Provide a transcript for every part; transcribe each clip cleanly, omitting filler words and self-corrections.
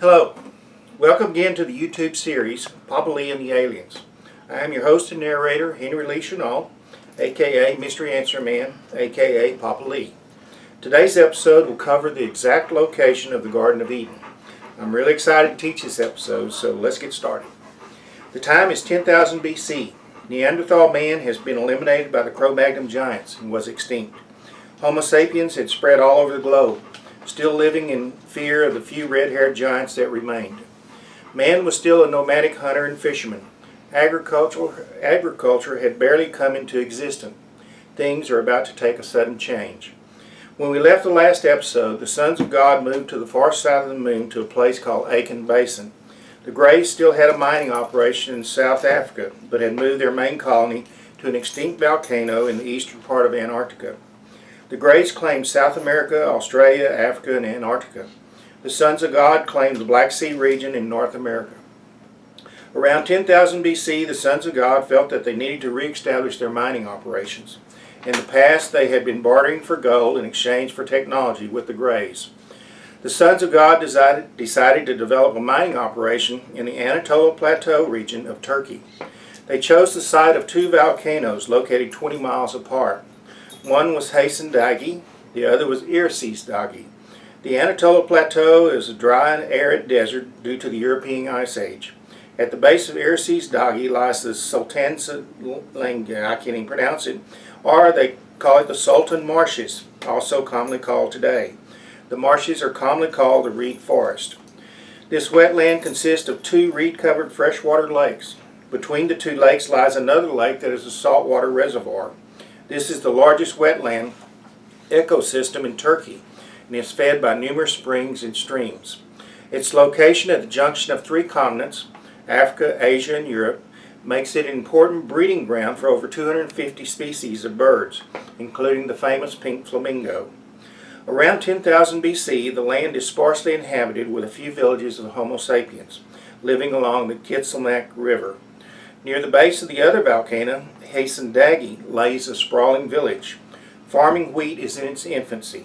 Hello, welcome again to the YouTube series, Papa Lee and the Aliens. I am your host and narrator, Henry Lee Chenal, aka Mystery Answer Man, aka Papa Lee. Today's episode will cover the exact location of the Garden of Eden. I'm really excited to teach this episode, so let's get started. The time is 10,000 BC. Neanderthal man has been eliminated by the Cro-Magnon giants and was extinct. Homo sapiens had spread all over the globe, still living in fear of the few red-haired giants that remained. Man was still a nomadic hunter and fisherman. Agriculture had barely come into existence. Things are about to take a sudden change. When we left the last episode, the sons of God moved to the far side of the moon to a place called Aitken Basin. The Greys still had a mining operation in South Africa, but had moved their main colony to an extinct volcano in the eastern part of Antarctica. The Greys claimed South America, Australia, Africa, and Antarctica. The Sons of God claimed the Black Sea region in North America. Around 10,000 BC, the Sons of God felt that they needed to re-establish their mining operations. In the past, they had been bartering for gold in exchange for technology with the Greys. The Sons of God decided to develop a mining operation in the Anatolia Plateau region of Turkey. They chose the site of two volcanoes located 20 miles apart. One was Hasan-Dagi, the other was Irsis-Dagi. The Anatolia Plateau is a dry and arid desert due to the European Ice Age. At the base of Irsis-Dagi lies the Sultanlanga, I can't even pronounce it, or they call it the Sultan Marshes, also commonly called today. The marshes are commonly called the reed forest. This wetland consists of two reed-covered freshwater lakes. Between the two lakes lies another lake that is a saltwater reservoir. This is the largest wetland ecosystem in Turkey and is fed by numerous springs and streams. Its location at the junction of three continents, Africa, Asia, and Europe, makes it an important breeding ground for over 250 species of birds, including the famous pink flamingo. Around 10,000 BC, the land is sparsely inhabited with a few villages of Homo sapiens, living along the Kitsilmak River. Near the base of the other volcano, Hasan-Dagi, lays a sprawling village. Farming wheat is in its infancy.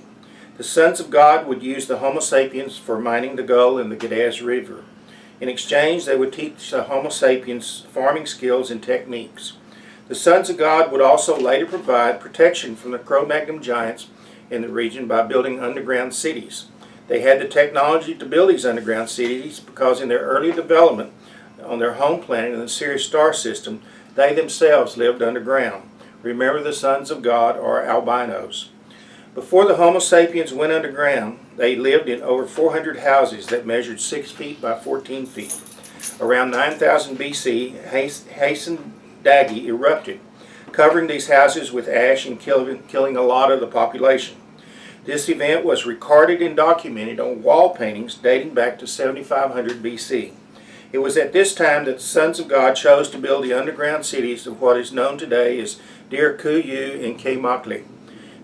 The Sons of God would use the Homo sapiens for mining the gold in the Gadasz River. In exchange, they would teach the Homo sapiens farming skills and techniques. The Sons of God would also later provide protection from the Cro-Magnon giants in the region by building underground cities. They had the technology to build these underground cities because in their early development on their home planet in the Sirius star system, they themselves lived underground. Remember, the Sons of God are albinos. Before the Homo sapiens went underground, they lived in over 400 houses that measured 6 feet by 14 feet. Around 9000 BC, Hasan-Dagi erupted, covering these houses with ash and killing a lot of the population. This event was recorded and documented on wall paintings dating back to 7500 BC. It was at this time that the Sons of God chose to build the underground cities of what is known today as Dir Kuyu and Kaymakli.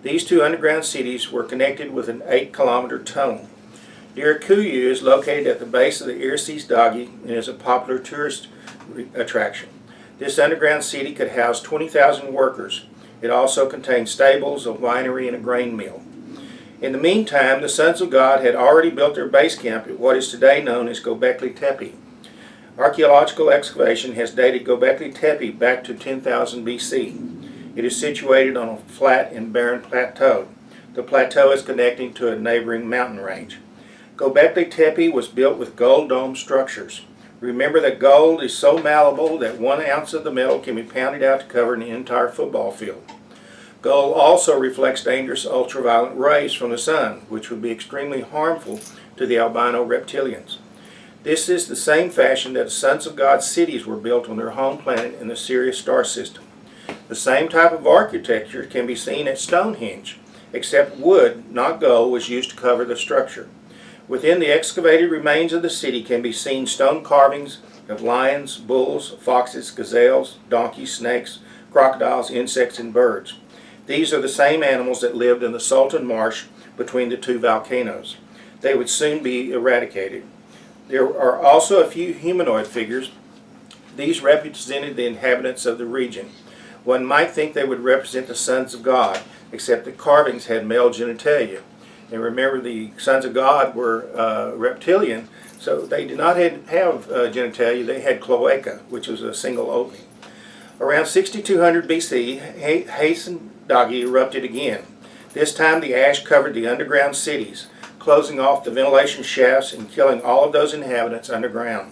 These two underground cities were connected with an 8-kilometer tunnel. Dir Kuyu is located at the base of the Irsis-Dagi and is a popular tourist attraction. This underground city could house 20,000 workers. It also contained stables, a winery, and a grain mill. In the meantime, the Sons of God had already built their base camp at what is today known as Göbekli Tepe. Archaeological excavation has dated Göbekli Tepe back to 10,000 BC. It is situated on a flat and barren plateau. The plateau is connecting to a neighboring mountain range. Göbekli Tepe was built with gold dome structures. Remember that gold is so malleable that 1 ounce of the metal can be pounded out to cover an entire football field. Gold also reflects dangerous ultraviolet rays from the sun, which would be extremely harmful to the albino reptilians. This is the same fashion that the Sons of God's cities were built on their home planet in the Sirius star system. The same type of architecture can be seen at Stonehenge, except wood, not gold, was used to cover the structure. Within the excavated remains of the city can be seen stone carvings of lions, bulls, foxes, gazelles, donkeys, snakes, crocodiles, insects, and birds. These are the same animals that lived in the Sultan Marsh between the two volcanoes. They would soon be eradicated. There are also a few humanoid figures. These represented the inhabitants of the region. One might think they would represent the Sons of God, except the carvings had male genitalia. And remember, the Sons of God were reptilian, So they did not have genitalia, they had cloaca, which was a single opening. Around 6200 BC, Haysen-Dagi erupted again. This time the ash covered the underground cities, closing off the ventilation shafts and killing all of those inhabitants underground.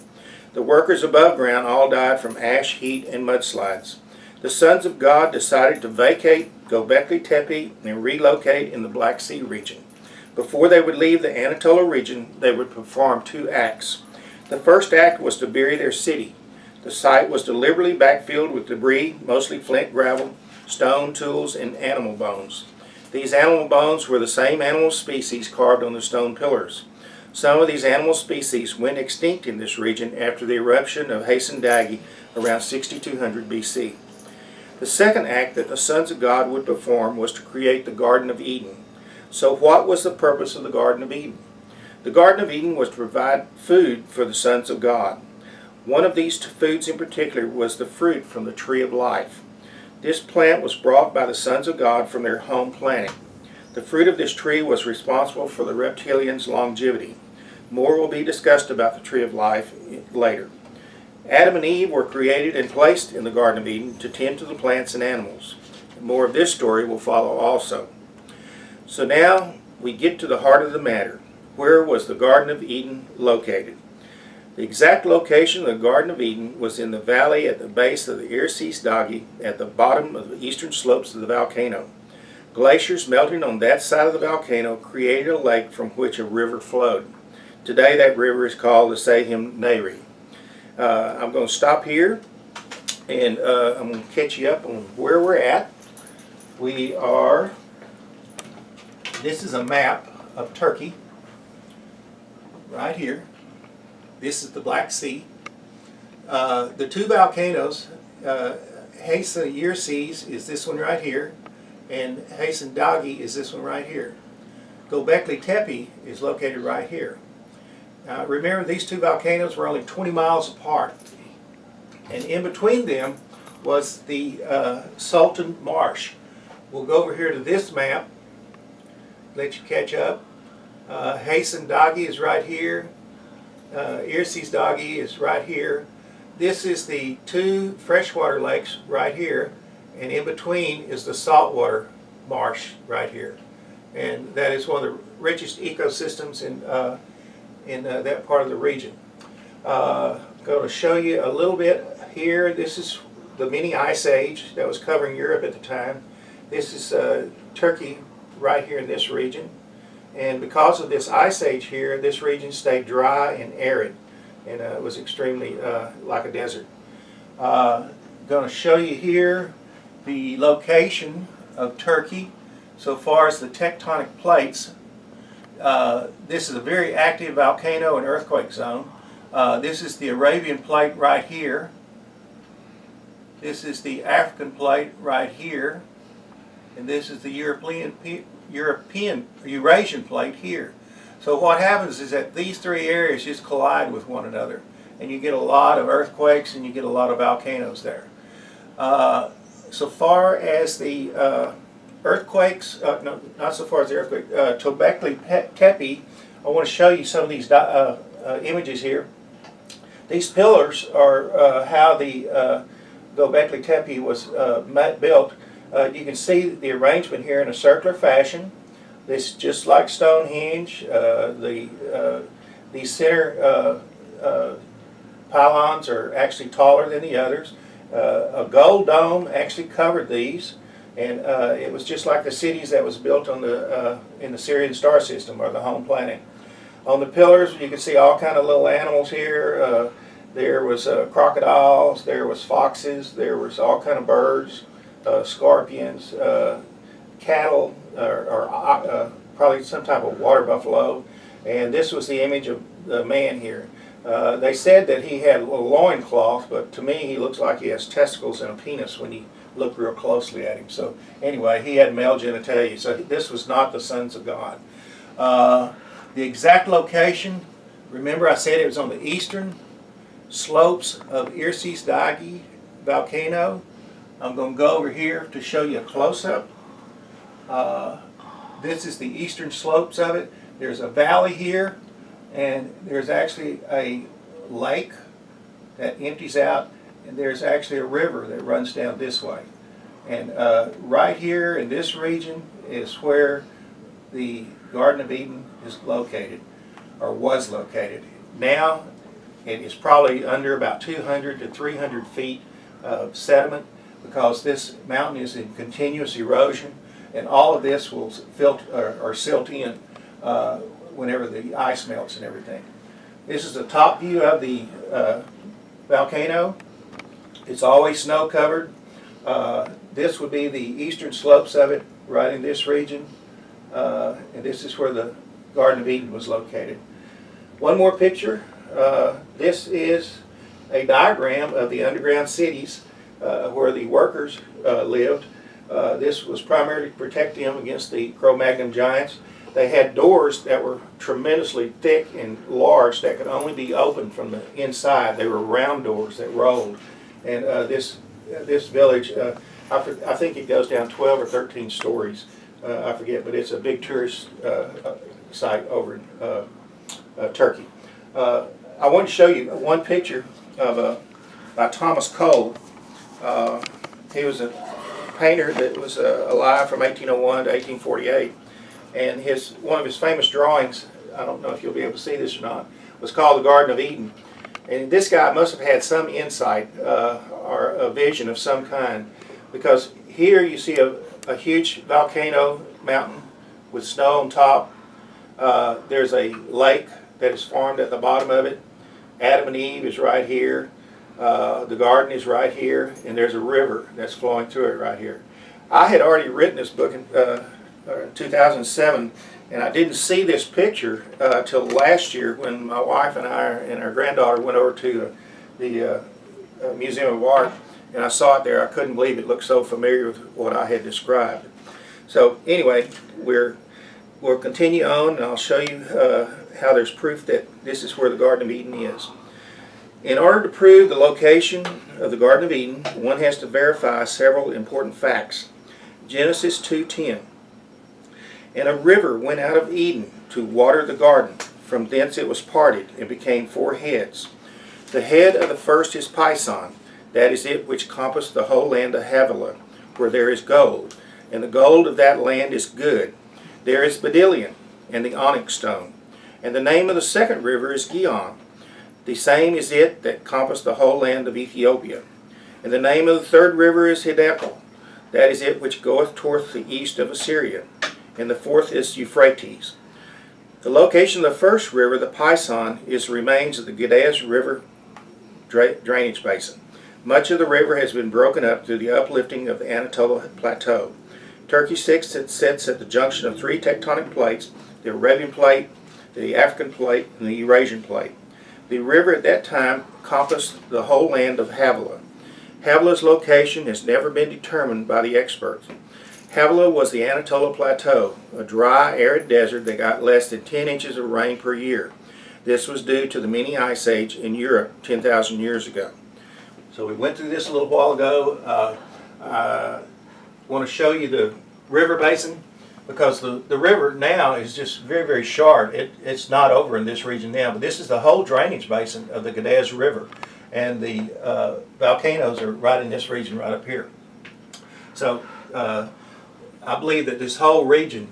The workers above ground all died from ash, heat, and mudslides. The sons of God decided to vacate Göbekli Tepe and relocate in the Black Sea region. Before they would leave the Anatolia region, they would perform 2 acts. The first act was to bury their city. The site was deliberately backfilled with debris, mostly flint, gravel, stone, tools, and animal bones. These animal bones were the same animal species carved on the stone pillars. Some of these animal species went extinct in this region after the eruption of Haysen-Dagi around 6200 BC. The second act that the sons of God would perform was to create the Garden of Eden. So what was the purpose of the Garden of Eden? The Garden of Eden was to provide food for the sons of God. One of these foods in particular was the fruit from the tree of life. This plant was brought by the sons of God from their home planet. The fruit of this tree was responsible for the reptilians' longevity. More will be discussed about the tree of life later. Adam and Eve were created and placed in the Garden of Eden to tend to the plants and animals. More of this story will follow also. So now we get to the heart of the matter. Where was the Garden of Eden located? The exact location of the Garden of Eden was in the valley at the base of the Erciyes-Dagi at the bottom of the eastern slopes of the volcano. Glaciers melting on that side of the volcano created a lake from which a river flowed. Today that river is called the Sahim Neri. I'm going to stop here and I'm going to catch you up on where we're at. This is a map of Turkey right here. This is the Black Sea. The 2 volcanoes, Haysen-Yerses is this one right here, and Haysen-Dagi is this one right here. Göbekli Tepe is located right here. Remember, these 2 volcanoes were only 20 miles apart, and in between them was the Sultan Marsh. We'll go over here to this map, let you catch up. Haysen-Dagi is right here. Erciyes-Dagi is right here. This is the 2 freshwater lakes right here, and in between is the saltwater marsh right here. And that is one of the richest ecosystems in that part of the region. Going to show you a little bit here. This is the mini ice age that was covering Europe at the time. This is Turkey right here in this region. And because of this ice age here, this region stayed dry and arid, and it was extremely like a desert. Going to show you here the location of Turkey so far as the tectonic plates. This is a very active volcano and earthquake zone. This is the Arabian plate right here. This is the African plate right here. And this is the Eurasian plate here. So what happens is that these 3 areas just collide with one another, and you get a lot of earthquakes and you get a lot of volcanoes there. So far as the earthquakes, no, not so far as the earthquake, Göbekli Tepe, I want to show you some of these images here. These pillars are how the Göbekli Tepe was built. You can see the arrangement here in a circular fashion. This is just like Stonehenge. These center pylons are actually taller than the others. A gold dome actually covered these, and it was just like the cities that was built on in the Syrian star system, or the home planet. On the pillars, you can see all kind of little animals here. There was crocodiles, there was foxes, there was all kind of birds. Scorpions, cattle, or probably some type of water buffalo, and this was the image of the man here. They said that he had a loincloth, but to me he looks like he has testicles and a penis when you look real closely at him. So anyway, he had male genitalia, so this was not the sons of God. The exact location, remember I said it was on the eastern slopes of Erciyes-Dagi volcano. I'm going to go over here to show you a close-up. This is the eastern slopes of it. There's a valley here and there's actually a lake that empties out, and there's actually a river that runs down this way. And right here in this region is where the Garden of Eden is located, or was located. Now it is probably under about 200 to 300 feet of sediment, because this mountain is in continuous erosion, and all of this will silt in whenever the ice melts and everything. This is the top view of the volcano. It's always snow covered. This would be the eastern slopes of it, right in this region, and this is where the Garden of Eden was located. One more picture. This is a diagram of the underground cities where the workers lived. This was primarily to protect them against the Cro-Magnon giants. They had doors that were tremendously thick and large that could only be opened from the inside. They were round doors that rolled. And this village, I think it goes down 12 or 13 stories. I forget, but it's a big tourist site over in Turkey. I want to show you one picture of by Thomas Cole. He was a painter that was alive from 1801 to 1848, and one of his famous drawings, I don't know if you'll be able to see this or not, was called the Garden of Eden. And this guy must have had some insight or a vision of some kind, because here you see a huge volcano mountain with snow on top. There's a lake that is formed at the bottom of it. Adam and Eve is right here. The garden is right here, and there's a river that's flowing through it right here. I had already written this book in 2007, and I didn't see this picture till last year when my wife and I and our granddaughter went over to the Museum of Art, and I saw it there. I couldn't believe it looked so familiar with what I had described. So anyway, we'll continue on, and I'll show you how there's proof that this is where the Garden of Eden is. In order to prove the location of the Garden of Eden, one has to verify several important facts. Genesis 2:10. And a river went out of Eden to water the garden. From thence it was parted, and became 4 heads. The head of the first is Pison, that is it which compassed the whole land of Havilah, where there is gold, and the gold of that land is good. There is bdellium, and the onyx stone. And the name of the second river is Gihon. The same is it that compassed the whole land of Ethiopia. And the name of the third river is Hiddekel, that is it which goeth toward the east of Assyria. And the fourth is Euphrates. The location of the first river, the Pison, is the remains of the Geddes River drainage basin. Much of the river has been broken up through the uplifting of the Anatolia Plateau. Turkey sits at the junction of 3 tectonic plates, the Arabian Plate, the African Plate, and the Eurasian Plate. The river at that time encompassed the whole land of Havilah. Havilah's location has never been determined by the experts. Havilah was the Anatolia Plateau, a dry, arid desert that got less than 10 inches of rain per year. This was due to the mini ice age in Europe 10,000 years ago. So we went through this a little while ago. I want to show you the river basin, because the river now is just very, very short. It's not over in this region now, but this is the whole drainage basin of the Geddes River, and the volcanoes are right in this region right up here. So I believe that this whole region,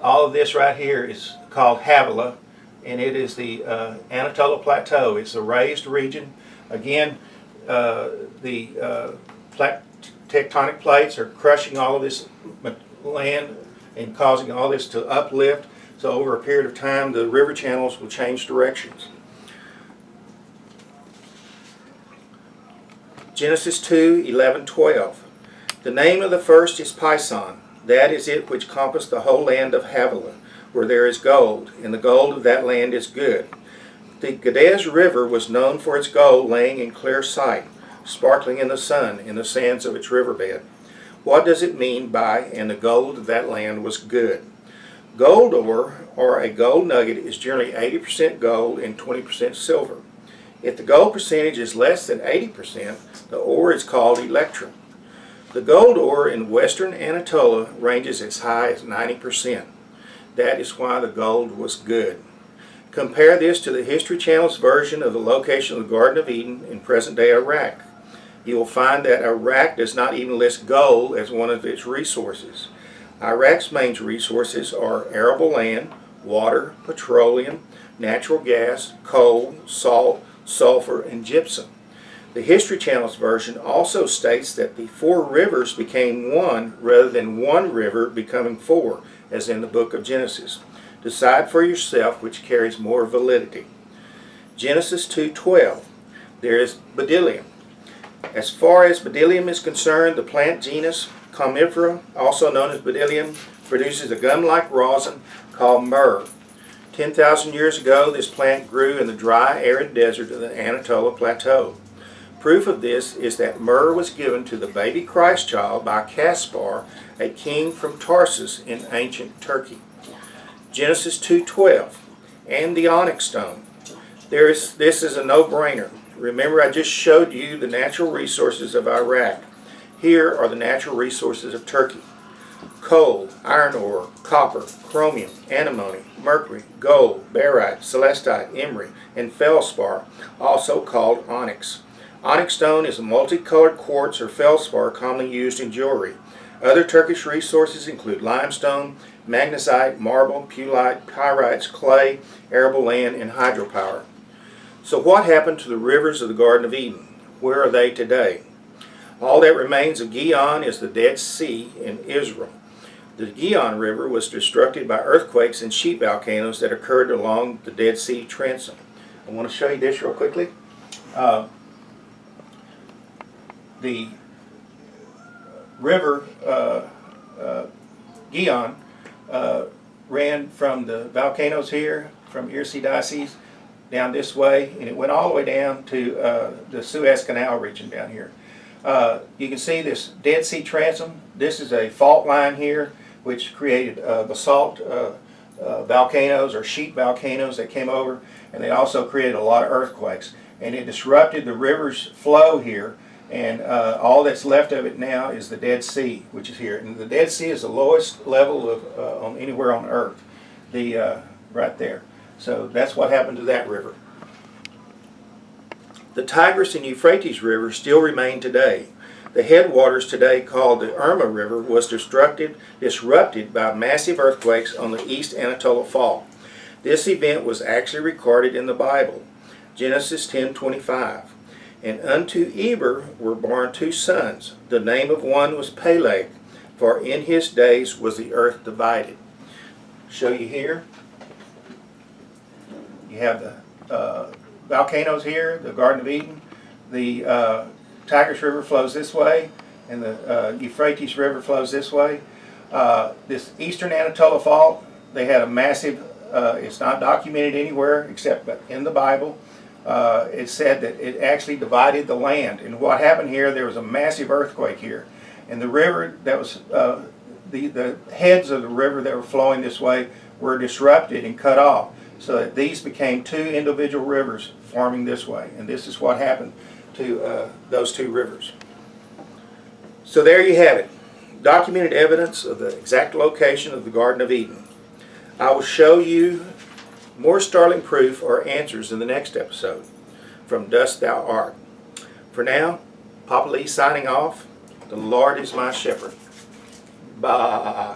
all of this right here, is called Havilah, and it is the Anatolia Plateau. It's a raised region. Again, the tectonic plates are crushing all of this land and causing all this to uplift. So over a period of time, the river channels will change directions. Genesis 2:11-12. The name of the first is Pison, that is it which compassed the whole land of Havilah, where there is gold, and the gold of that land is good. The Geddes River was known for its gold laying in clear sight, sparkling in the sun in the sands of its riverbed. What does it mean by, and the gold of that land was good? Gold ore, or a gold nugget, is generally 80% gold and 20% silver. If the gold percentage is less than 80%, the ore is called electrum. The gold ore in western Anatolia ranges as high as 90%. That is why the gold was good. Compare this to the History Channel's version of the location of the Garden of Eden in present-day Iraq. You will find that Iraq does not even list gold as one of its resources. Iraq's main resources are arable land, water, petroleum, natural gas, coal, salt, sulfur, and gypsum. The History Channel's version also states that the four rivers became one rather than one river becoming four, as in the book of Genesis. Decide for yourself which carries more validity. Genesis 2:12. There is bdellium. As far as bdellium is concerned, the plant genus Comifera, also known as bdellium, produces a gum-like rosin called myrrh. 10,000 years ago, this plant grew in the dry, arid desert of the Anatolia Plateau. Proof of this is that myrrh was given to the baby Christ child by Caspar, a king from Tarsus in ancient Turkey. Genesis 2:12, and the onyx stone. This is a no-brainer. Remember, I just showed you the natural resources of Iraq. Here are the natural resources of Turkey. Coal, iron ore, copper, chromium, antimony, mercury, gold, barite, celestite, emery, and feldspar, also called onyx. Onyx stone is a multicolored quartz or feldspar commonly used in jewelry. Other Turkish resources include limestone, magnesite, marble, peulite, pyrites, clay, arable land, and hydropower. So what happened to the rivers of the Garden of Eden? Where are they today? All that remains of Gihon is the Dead Sea in Israel. The Gihon River was destructed by earthquakes and sheet volcanoes that occurred along the Dead Sea transom. I want to show you this real quickly. The river Gihon ran from the volcanoes here, from Irsidices, down this way, and it went all the way down to the Suez Canal region down here. You can see this Dead Sea transom. This is a fault line here, which created basalt volcanoes or sheet volcanoes that came over, and they also created a lot of earthquakes. And it disrupted the river's flow here, and all that's left of it now is the Dead Sea, which is here. And the Dead Sea is the lowest level of anywhere on Earth, right there. So that's what happened to that river. The Tigris and Euphrates rivers still remain today. The headwaters today, called the Irma River, was disrupted by massive earthquakes on the East Anatolia Fault. This event was actually recorded in the Bible, Genesis 10:25. And unto Eber were born two sons. The name of one was Peleg, for in his days was the earth divided. Show you here. You have the volcanoes here, the Garden of Eden. The Tigris River flows this way, and the Euphrates River flows this way. This Eastern Anatolia Fault, they had a massive, it's not documented anywhere except in the Bible. It said that it actually divided the land. And what happened here, there was a massive earthquake here. And the river that was, the heads of the river that were flowing this way were disrupted and cut off, so that these became two individual rivers forming this way. And this is what happened to those two rivers. So there you have it. Documented evidence of the exact location of the Garden of Eden. I will show you more startling proof or answers in the next episode. From Dust Thou Art. For now, Papa Lee signing off. The Lord is my shepherd. Bye.